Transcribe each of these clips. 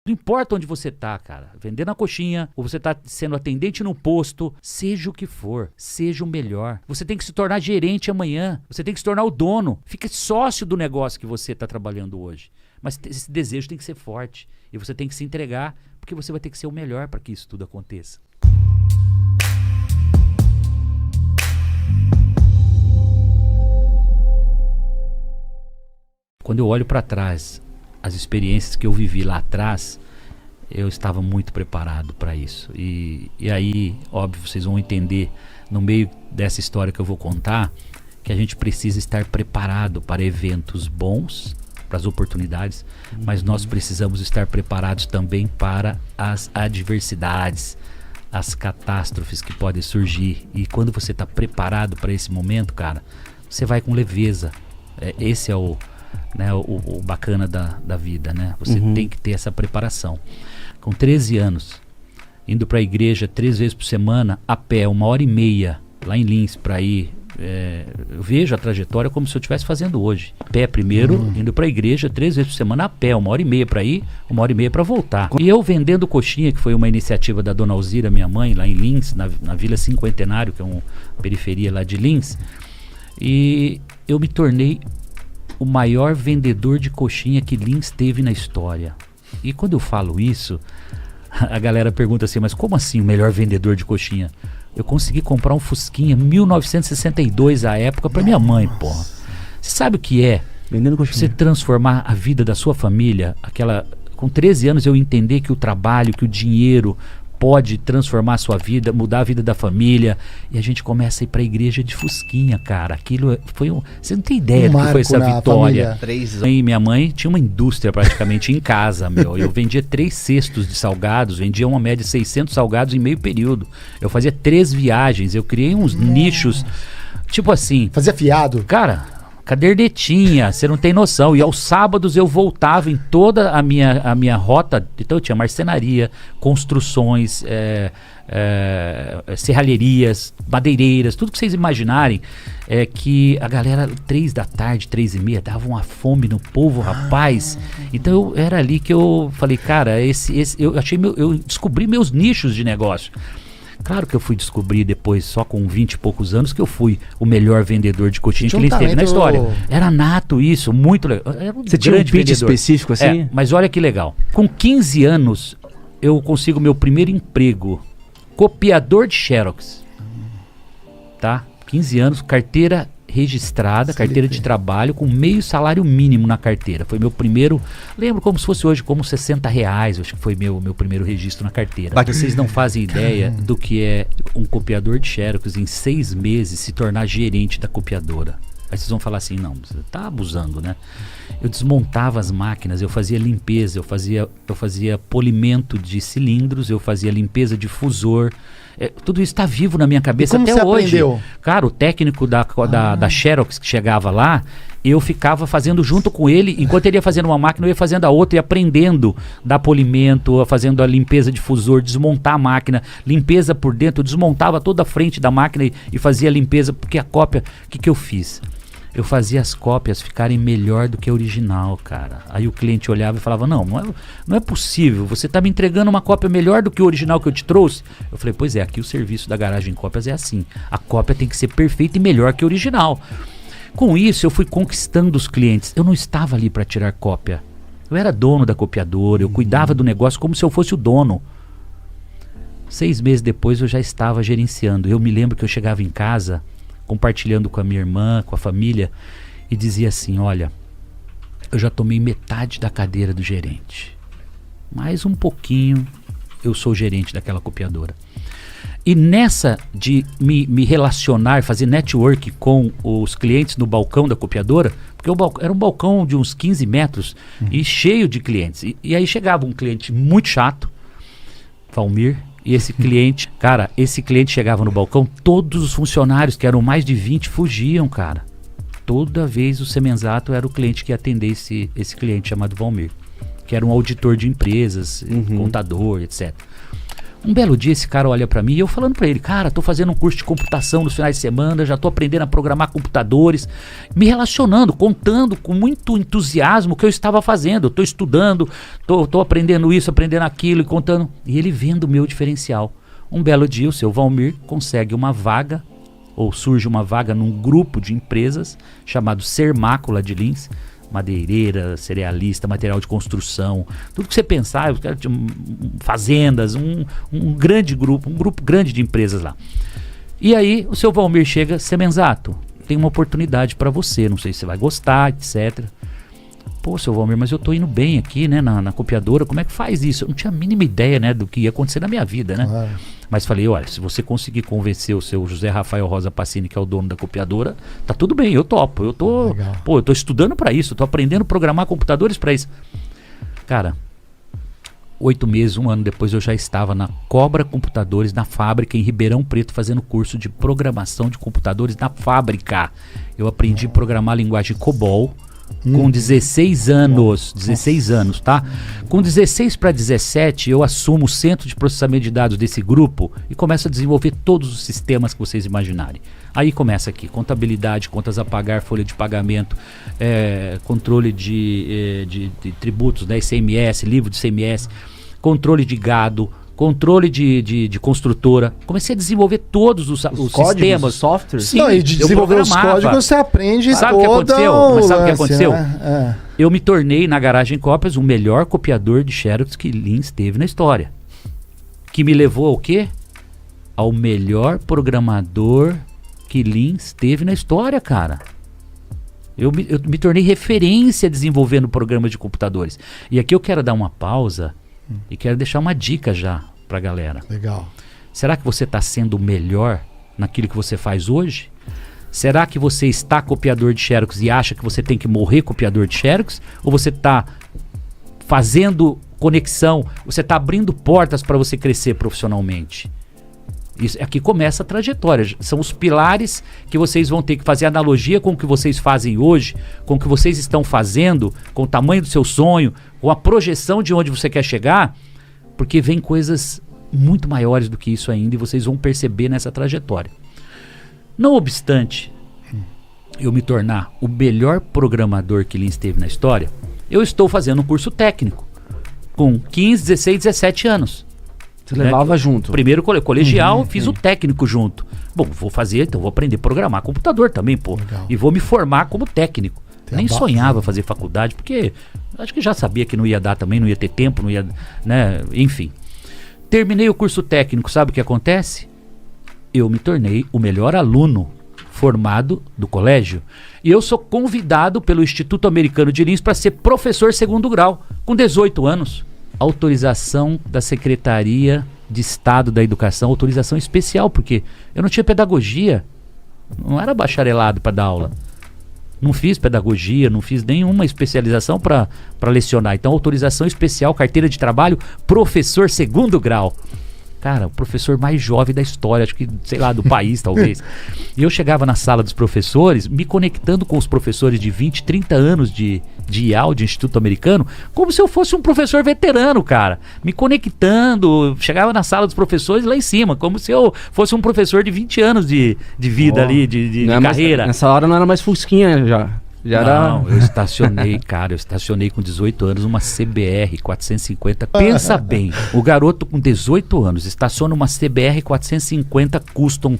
Não importa onde você tá, cara, vendendo a coxinha, ou você tá sendo atendente no posto, seja o que for, seja o melhor. Você tem que se tornar gerente amanhã, você tem que se tornar o dono, fique sócio do negócio que você tá trabalhando hoje. Mas esse desejo tem que ser forte, e você tem que se entregar, porque você vai ter que ser o melhor para que isso tudo aconteça. Quando eu olho para trás, as experiências que eu vivi lá atrás, eu estava muito preparado para isso. E aí, óbvio, vocês vão entender no meio dessa história que eu vou contar, que a gente precisa estar preparado para eventos bons, para as oportunidades, mas nós precisamos estar preparados também para as adversidades, as catástrofes que podem surgir. E quando você está preparado para esse momento, cara, você vai com leveza. Esse é o bacana da vida, né? Você tem que ter essa preparação. Com 13 anos, indo para a igreja 3 vezes por semana, a pé, 1h30, lá em Lins, para ir. Eu vejo a trajetória como se eu estivesse fazendo hoje. Pé primeiro, indo para a igreja 3 vezes por semana, a pé, 1h30 para ir, 1h30 para voltar. E eu vendendo coxinha, que foi uma iniciativa da Dona Alzira, minha mãe, lá em Lins, na Vila Cinquentenário, que é uma periferia lá de Lins, e eu me tornei o maior vendedor de coxinha que Lins teve na história. E quando eu falo isso, a galera pergunta assim, mas como assim o melhor vendedor de coxinha? Eu consegui comprar um Fusquinha 1962 à época para minha mãe, porra. Você sabe o que é? Vendendo coxinha. Você transformar a vida da sua família, com 13 anos eu entender que o trabalho, que o dinheiro pode transformar a sua vida, mudar a vida da família, e a gente começa a ir pra igreja de Fusquinha, cara. Aquilo foi você não tem ideia do que foi essa vitória. E minha mãe tinha uma indústria praticamente em casa, meu. Eu vendia 3 cestos de salgados, vendia uma média de 600 salgados em meio período. Eu fazia 3 viagens, eu criei uns nichos, tipo assim... Fazia fiado? Cara... cadernetinha, você não tem noção. E aos sábados eu voltava em toda a minha rota. Então eu tinha marcenaria, construções, serralherias, madeireiras, tudo que vocês imaginarem. Que a galera 3 da tarde, 3h30, dava uma fome no povo, rapaz. Então era ali que eu falei, cara, eu descobri meus nichos de negócio. Claro que eu fui descobrir depois, só com 20 e poucos anos, que eu fui o melhor vendedor de coxinha que ele teve na história. Era nato isso, muito legal. Era Você tinha um pitch específico assim? Mas olha que legal. Com 15 anos, eu consigo meu primeiro emprego. Copiador de Xerox. Tá? 15 anos, carteira registrada, carteira de trabalho, com meio salário mínimo na carteira. Foi meu primeiro, lembro como se fosse hoje, como R$60, acho que foi meu primeiro registro na carteira. Vocês não fazem ideia do que é um copiador de Xerox em 6 meses se tornar gerente da copiadora. Aí vocês vão falar assim, não, você tá abusando, né? Eu desmontava as máquinas, eu fazia limpeza, eu fazia polimento de cilindros, eu fazia limpeza de fusor. Tudo isso está vivo na minha cabeça até hoje. Aprendeu? Cara, o técnico da Xerox que chegava lá, eu ficava fazendo junto com ele, enquanto ele ia fazendo uma máquina, eu ia fazendo a outra, ia aprendendo dar polimento, fazendo a limpeza de fusor, desmontar a máquina, limpeza por dentro, eu desmontava toda a frente da máquina e fazia a limpeza, porque a cópia, o que eu fiz? Eu fazia as cópias ficarem melhor do que a original, cara. Aí o cliente olhava e falava, não é possível, você está me entregando uma cópia melhor do que o original que eu te trouxe. Eu falei, pois é, aqui o serviço da Garagem Cópias é assim. A cópia tem que ser perfeita e melhor que a original. Com isso, eu fui conquistando os clientes. Eu não estava ali para tirar cópia. Eu era dono da copiadora, eu cuidava do negócio como se eu fosse o dono. 6 meses depois, eu já estava gerenciando. Eu me lembro que eu chegava em casa, compartilhando com a minha irmã, com a família, e dizia assim, olha, eu já tomei metade da cadeira do gerente. Mais um pouquinho, eu sou gerente daquela copiadora. E nessa de me relacionar, fazer network com os clientes no balcão da copiadora, porque era um balcão de uns 15 metros e cheio de clientes. E aí chegava um cliente muito chato, Valmir, e esse cliente, cara, chegava no balcão, todos os funcionários, que eram mais de 20, fugiam, cara. Toda vez o Semenzato era o cliente que ia atender esse cliente chamado Valmir, que era um auditor de empresas, contador, etc. Um belo dia esse cara olha pra mim e eu falando pra ele, cara, tô fazendo um curso de computação nos finais de semana, já tô aprendendo a programar computadores, me relacionando, contando com muito entusiasmo o que eu estava fazendo. Eu tô estudando, tô aprendendo isso, aprendendo aquilo e contando. E ele vendo o meu diferencial. Um belo dia o seu Valmir consegue uma vaga, ou surge uma vaga num grupo de empresas chamado Sermácula de Lins, madeireira, cerealista, material de construção, tudo que você pensar, fazendas, um grande grupo, um grupo grande de empresas lá. E aí o seu Valmir chega, Semenzato, tem uma oportunidade para você, não sei se você vai gostar, etc. Pô, seu Valmir, mas eu tô indo bem aqui, né, na copiadora, como é que faz isso? Eu não tinha a mínima ideia, né, do que ia acontecer na minha vida, né? Claro. Mas falei, olha, se você conseguir convencer o seu José Rafael Rosa Pacini, que é o dono da copiadora, tá tudo bem, eu topo. Eu tô estudando para isso, eu tô aprendendo a programar computadores para isso. Cara, 8 meses, 1 ano depois, eu já estava na Cobra Computadores, na fábrica, em Ribeirão Preto, fazendo curso de programação de computadores na fábrica. Eu aprendi a programar a linguagem COBOL, com 16 anos, 16 anos, tá? Com 16 para 17, eu assumo o centro de processamento de dados desse grupo e começo a desenvolver todos os sistemas que vocês imaginarem. Aí começa aqui, contabilidade, contas a pagar, folha de pagamento, controle de tributos da ICMS, livro de ICMS, controle de gado, controle de construtora. Comecei a desenvolver todos os códigos, sistemas. Os softwares? Sim, e de desenvolver os códigos você aprende. Sabe o que aconteceu? Mas sabe o que aconteceu? Né? Eu me tornei, na Garagem Cópias, o melhor copiador de Xerox que Lins teve na história. Que me levou ao quê? Ao melhor programador que Lins teve na história, cara. Eu me tornei referência desenvolvendo programas de computadores. E aqui eu quero dar uma pausa e quero deixar uma dica já pra galera. Legal. Será que você está sendo o melhor naquilo que você faz hoje? Será que você está copiador de Xerox e acha que você tem que morrer copiador de Xerox? Ou você está fazendo conexão, você está abrindo portas para você crescer profissionalmente? Isso, aqui começa a trajetória. São os pilares que vocês vão ter que fazer analogia com o que vocês fazem hoje, com o que vocês estão fazendo, com o tamanho do seu sonho, com a projeção de onde você quer chegar, porque vem coisas muito maiores do que isso ainda e vocês vão perceber nessa trajetória. Não obstante eu me tornar o melhor programador que Lins teve na história, eu estou fazendo um curso técnico com 15, 16, 17 anos. Você levava junto? Primeiro colegial, fiz o técnico junto. Bom, vou fazer, então vou aprender a programar computador também, pô. Legal. E vou me formar como técnico. Nem sonhava fazer faculdade, porque acho que já sabia que não ia dar também, não ia ter tempo, não ia, né, enfim. Terminei o curso técnico, sabe o que acontece? Eu me tornei o melhor aluno formado do colégio. E eu sou convidado pelo Instituto Americano de Lins para ser professor segundo grau, com 18 anos. Autorização da Secretaria de Estado da Educação, autorização especial, porque eu não tinha pedagogia, não era bacharelado para dar aula. Não fiz pedagogia, não fiz nenhuma especialização para lecionar. Então, autorização especial, carteira de trabalho, professor segundo grau. Cara, o professor mais jovem da história, acho que, sei lá, do país, talvez. E eu chegava na sala dos professores, me conectando com os professores de 20, 30 anos de IAL, de Instituto Americano, como se eu fosse um professor veterano, cara. Me conectando, chegava na sala dos professores lá em cima, como se eu fosse um professor de 20 anos de vida ali, de carreira. Nessa hora não era mais fusquinha já. Não, eu estacionei, cara, com 18 anos uma CBR 450. Pensa bem, o garoto com 18 anos estaciona uma CBR 450 Custom.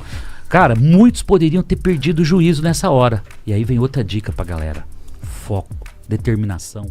Cara, muitos poderiam ter perdido o juízo nessa hora. E aí vem outra dica pra galera: foco, determinação.